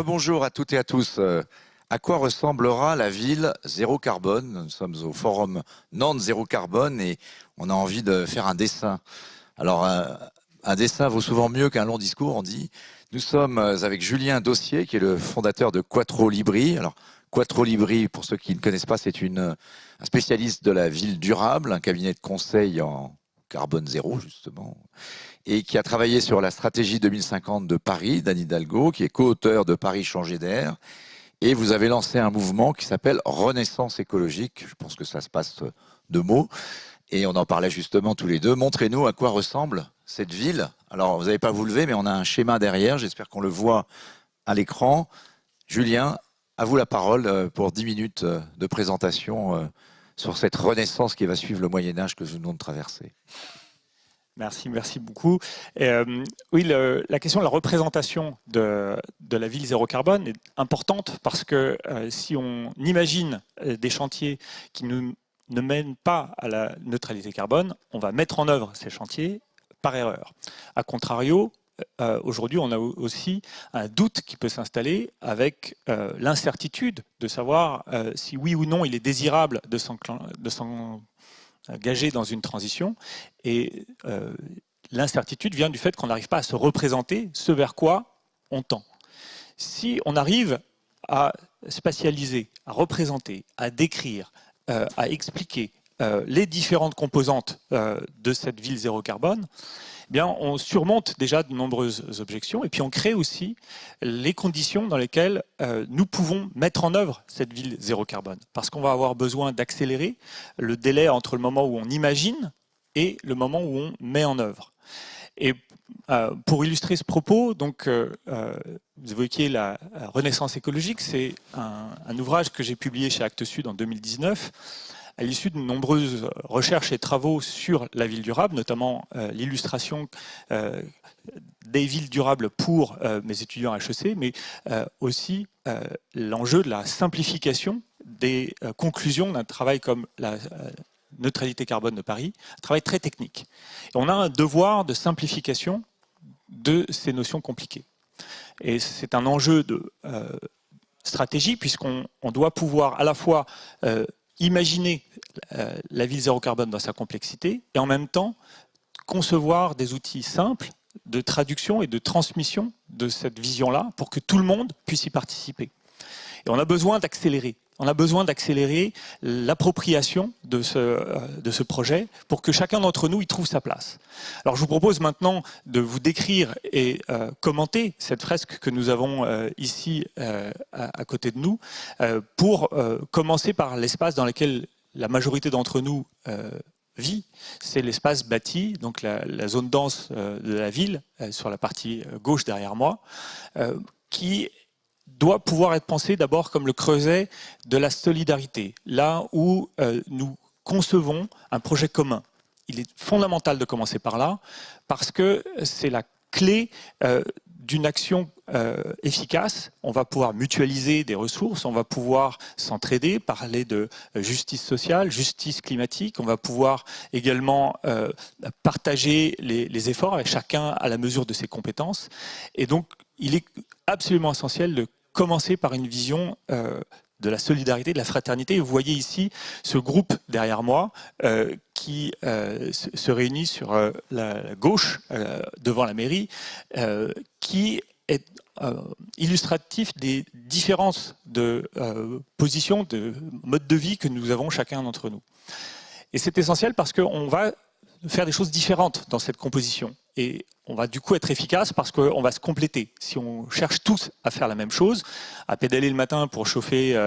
Rebonjour à toutes et à tous. À quoi ressemblera la ville zéro carbone? Nous sommes au forum Nantes zéro carbone et on a envie de faire un dessin. Alors, un dessin vaut souvent mieux qu'un long discours, on dit. Nous sommes avec Julien Dossier, qui est le fondateur de Quattro Libri. Alors, Quattro Libri, pour ceux qui ne connaissent pas, c'est un spécialiste de la ville durable, un cabinet de conseil en carbone zéro, justement, et qui a travaillé sur la stratégie 2050 de Paris, d'Anne Hidalgo, qui est co-auteur de Paris changer d'air. Et vous avez lancé un mouvement qui s'appelle Renaissance écologique. Je pense que ça se passe de mots. Et on en parlait justement tous les deux. Montrez-nous à quoi ressemble cette ville. Alors, vous n'avez pas vous lever, mais on a un schéma derrière. J'espère qu'on le voit à l'écran. Julien, à vous la parole pour 10 minutes de présentation sur cette renaissance qui va suivre le Moyen-Âge que nous venons de traverser. Merci beaucoup. Oui, la question de la représentation de la ville zéro carbone est importante parce que si on imagine des chantiers qui ne mènent pas à la neutralité carbone, on va mettre en œuvre ces chantiers par erreur. A contrario, aujourd'hui, on a aussi un doute qui peut s'installer avec l'incertitude de savoir si oui ou non il est désirable de s'engager dans une transition. Et l'incertitude vient du fait qu'on n'arrive pas à se représenter ce vers quoi on tend. Si on arrive à spatialiser, à représenter, à décrire, à expliquer les différentes composantes de cette ville zéro carbone, eh bien, on surmonte déjà de nombreuses objections et puis on crée aussi les conditions dans lesquelles nous pouvons mettre en œuvre cette ville zéro carbone. Parce qu'on va avoir besoin d'accélérer le délai entre le moment où on imagine et le moment où on met en œuvre. Et pour illustrer ce propos, donc, vous évoquiez la Renaissance écologique, c'est un ouvrage que j'ai publié chez Actes Sud en 2019, à l'issue de nombreuses recherches et travaux sur la ville durable, notamment l'illustration des villes durables pour mes étudiants à HEC, mais aussi l'enjeu de la simplification des conclusions d'un travail comme la neutralité carbone de Paris, un travail très technique. Et on a un devoir de simplification de ces notions compliquées. Et c'est un enjeu de stratégie, puisqu'on doit pouvoir à la fois imaginer la ville zéro carbone dans sa complexité et en même temps concevoir des outils simples de traduction et de transmission de cette vision-là pour que tout le monde puisse y participer. Et on a besoin d'accélérer. On a besoin d'accélérer l'appropriation de ce projet pour que chacun d'entre nous y trouve sa place. Alors je vous propose maintenant de vous décrire et commenter cette fresque que nous avons ici à côté de nous pour commencer par l'espace dans lequel la majorité d'entre nous vit. C'est l'espace bâti, donc la zone dense de la ville, sur la partie gauche derrière moi, qui doit pouvoir être pensé d'abord comme le creuset de la solidarité, là où nous concevons un projet commun. Il est fondamental de commencer par là, parce que c'est la clé d'une action efficace. On va pouvoir mutualiser des ressources, on va pouvoir s'entraider, parler de justice sociale, justice climatique, on va pouvoir également partager les efforts avec chacun à la mesure de ses compétences. Et donc, il est absolument essentiel de commencer par une vision de la solidarité, de la fraternité. Et vous voyez ici ce groupe derrière moi qui se réunit sur la gauche devant la mairie, qui est illustratif des différences de positions, de modes de vie que nous avons chacun d'entre nous. Et c'est essentiel parce qu'on va faire des choses différentes dans cette composition. Et on va du coup être efficace parce qu'on va se compléter. Si on cherche tous à faire la même chose, à pédaler le matin pour chauffer,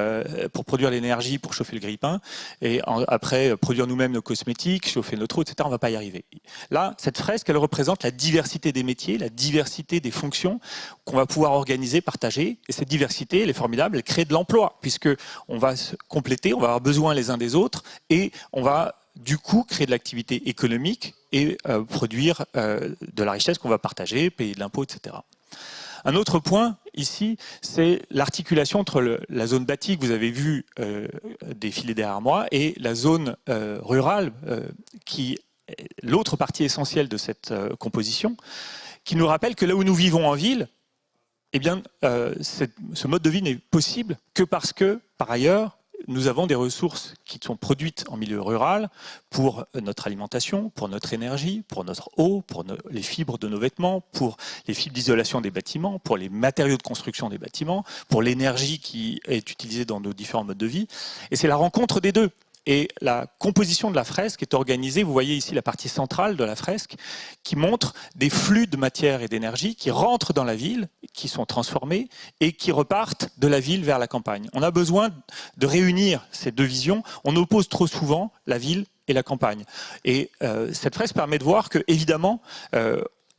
pour produire l'énergie, pour chauffer le grille-pain, et après produire nous-mêmes nos cosmétiques, chauffer notre eau, etc., on ne va pas y arriver. Là, cette fresque, elle représente la diversité des métiers, la diversité des fonctions qu'on va pouvoir organiser, partager. Et cette diversité, elle est formidable, elle crée de l'emploi, puisqu'on va se compléter, on va avoir besoin les uns des autres, et on va du coup créer de l'activité économique et produire de la richesse qu'on va partager, payer de l'impôt, etc. Un autre point ici, c'est l'articulation entre la zone bâtie que vous avez vu défiler derrière moi et la zone rurale qui est l'autre partie essentielle de cette composition, qui nous rappelle que là où nous vivons en ville, eh bien, ce mode de vie n'est possible que parce que, par ailleurs, nous avons des ressources qui sont produites en milieu rural pour notre alimentation, pour notre énergie, pour notre eau, pour les fibres de nos vêtements, pour les fibres d'isolation des bâtiments, pour les matériaux de construction des bâtiments, pour l'énergie qui est utilisée dans nos différents modes de vie. Et c'est la rencontre des deux. Et la composition de la fresque est organisée, vous voyez ici la partie centrale de la fresque, qui montre des flux de matière et d'énergie qui rentrent dans la ville, qui sont transformés et qui repartent de la ville vers la campagne. On a besoin de réunir ces deux visions. On oppose trop souvent la ville et la campagne. Et cette fresque permet de voir que, évidemment,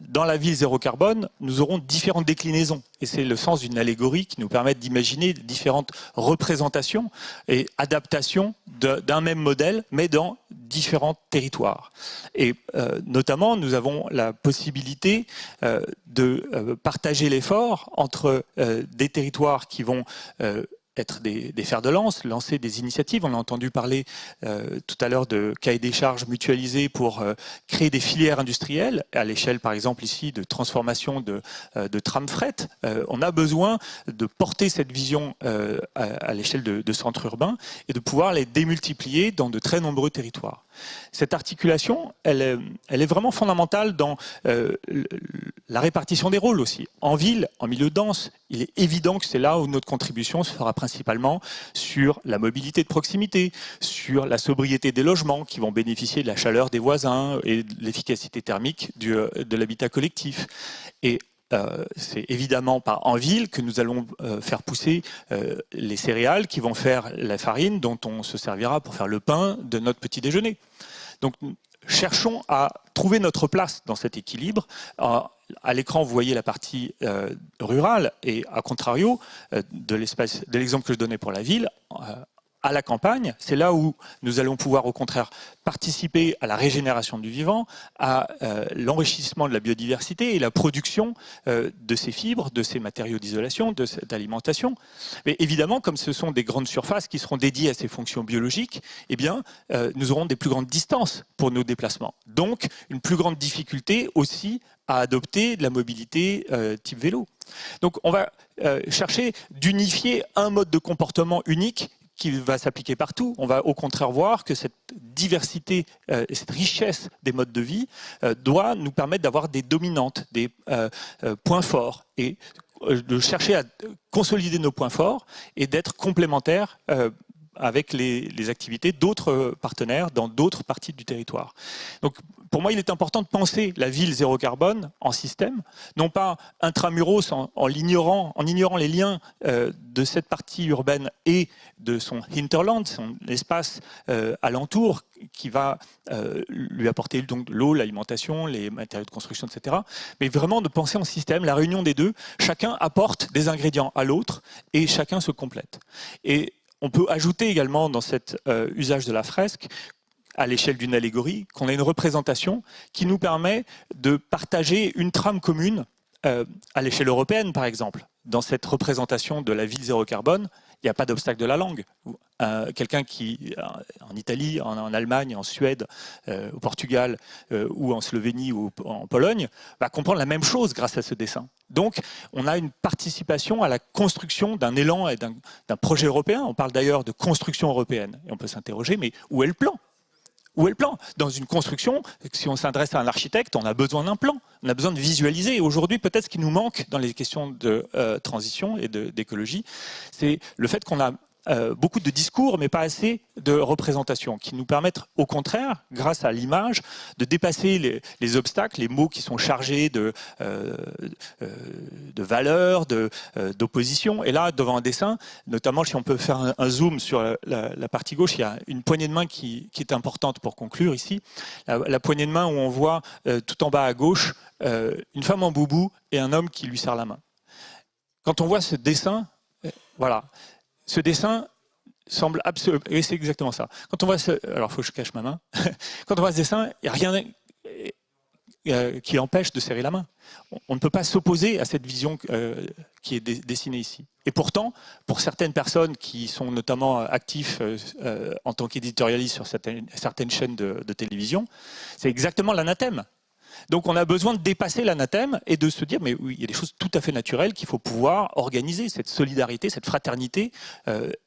dans la ville zéro carbone, nous aurons différentes déclinaisons. Et c'est le sens d'une allégorie qui nous permet d'imaginer différentes représentations et adaptations d'un même modèle, mais dans différents territoires. Et notamment, nous avons la possibilité de partager l'effort entre des territoires qui vont être des fers de lance, lancer des initiatives. On a entendu parler tout à l'heure de cahiers des charges mutualisés pour créer des filières industrielles, à l'échelle par exemple ici de transformation de trams fret. On a besoin de porter cette vision à l'échelle de centres urbains et de pouvoir les démultiplier dans de très nombreux territoires. Cette articulation, elle est vraiment fondamentale dans la répartition des rôles aussi. En ville, en milieu dense, il est évident que c'est là où notre contribution se fera principalement sur la mobilité de proximité, sur la sobriété des logements qui vont bénéficier de la chaleur des voisins et de l'efficacité thermique de l'habitat collectif. Et c'est évidemment pas en ville que nous allons faire pousser les céréales qui vont faire la farine dont on se servira pour faire le pain de notre petit déjeuner. Donc cherchons à trouver notre place dans cet équilibre. À l'écran, vous voyez la partie rurale et à contrario de l'exemple que je donnais pour la ville, à la campagne, c'est là où nous allons pouvoir au contraire participer à la régénération du vivant, à l'enrichissement de la biodiversité et la production de ces fibres, de ces matériaux d'isolation, de cette alimentation. Mais évidemment, comme ce sont des grandes surfaces qui seront dédiées à ces fonctions biologiques, eh bien, nous aurons des plus grandes distances pour nos déplacements. Donc, une plus grande difficulté aussi à adopter de la mobilité type vélo. Donc, on va chercher d'unifier un mode de comportement unique qui va s'appliquer partout. On va au contraire voir que cette diversité et cette richesse des modes de vie doit nous permettre d'avoir des dominantes, des points forts, et de chercher à consolider nos points forts et d'être complémentaires avec les activités d'autres partenaires dans d'autres parties du territoire. Donc, pour moi, il est important de penser la ville zéro carbone en système, non pas intramuros en ignorant les liens de cette partie urbaine et de son hinterland, son espace alentour, qui va lui apporter donc l'eau, l'alimentation, les matériaux de construction, etc. Mais vraiment de penser en système, la réunion des deux, chacun apporte des ingrédients à l'autre et chacun se complète. Et on peut ajouter également dans cet usage de la fresque, à l'échelle d'une allégorie, qu'on a une représentation qui nous permet de partager une trame commune à l'échelle européenne, par exemple. Dans cette représentation de la ville zéro carbone, il n'y a pas d'obstacle de la langue. Quelqu'un qui, en Italie, en Allemagne, en Suède, au Portugal, ou en Slovénie ou en Pologne, va comprendre la même chose grâce à ce dessin. Donc, on a une participation à la construction d'un élan et d'un projet européen. On parle d'ailleurs de construction européenne. Et on peut s'interroger, mais où est le plan ? Où est le plan ? Dans une construction, si on s'adresse à un architecte, on a besoin d'un plan, on a besoin de visualiser. Et aujourd'hui, peut-être ce qui nous manque dans les questions de transition et d'écologie, c'est le fait qu'on a beaucoup de discours, mais pas assez de représentations, qui nous permettent au contraire, grâce à l'image, de dépasser les obstacles, les mots qui sont chargés de valeurs, d'opposition. Et là, devant un dessin, notamment si on peut faire un zoom sur la partie gauche, il y a une poignée de main qui est importante pour conclure ici. La poignée de main où on voit tout en bas à gauche une femme en boubou et un homme qui lui serre la main. Quand on voit ce dessin, voilà. Ce dessin semble absolument... Et c'est exactement ça. Quand on voit alors, il faut que je cache ma main. Quand on voit ce dessin, il n'y a rien qui empêche de serrer la main. On ne peut pas s'opposer à cette vision qui est dessinée ici. Et pourtant, pour certaines personnes qui sont notamment actifs en tant qu'éditorialistes sur certaines chaînes de télévision, c'est exactement l'anathème. Donc on a besoin de dépasser l'anathème et de se dire, mais oui, il y a des choses tout à fait naturelles qu'il faut pouvoir organiser. Cette solidarité, cette fraternité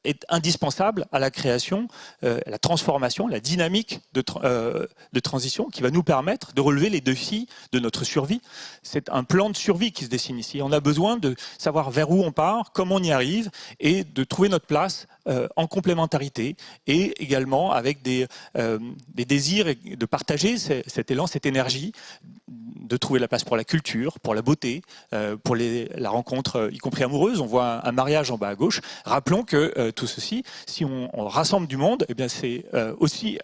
est indispensable à la création, à la transformation, la dynamique de transition qui va nous permettre de relever les défis de notre survie. C'est un plan de survie qui se dessine ici. On a besoin de savoir vers où on part, comment on y arrive et de trouver notre place en complémentarité et également avec des désirs et de partager cet élan, cette énergie, de trouver la place pour la culture, pour la beauté, pour la rencontre, y compris amoureuse. On voit un mariage en bas à gauche. Rappelons que tout ceci, si on rassemble du monde, eh bien c'est aussi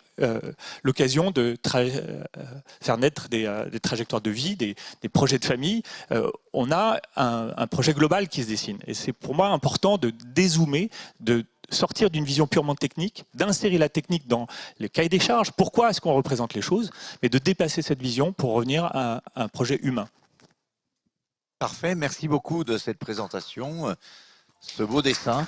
l'occasion de faire naître des trajectoires de vie, des projets de famille. On a un projet global qui se dessine. Et c'est pour moi important de dézoomer, de sortir d'une vision purement technique, d'insérer la technique dans les cahiers des charges. Pourquoi est-ce qu'on représente les choses? Mais de dépasser cette vision pour revenir à un projet humain. Parfait, merci beaucoup de cette présentation, ce beau dessin.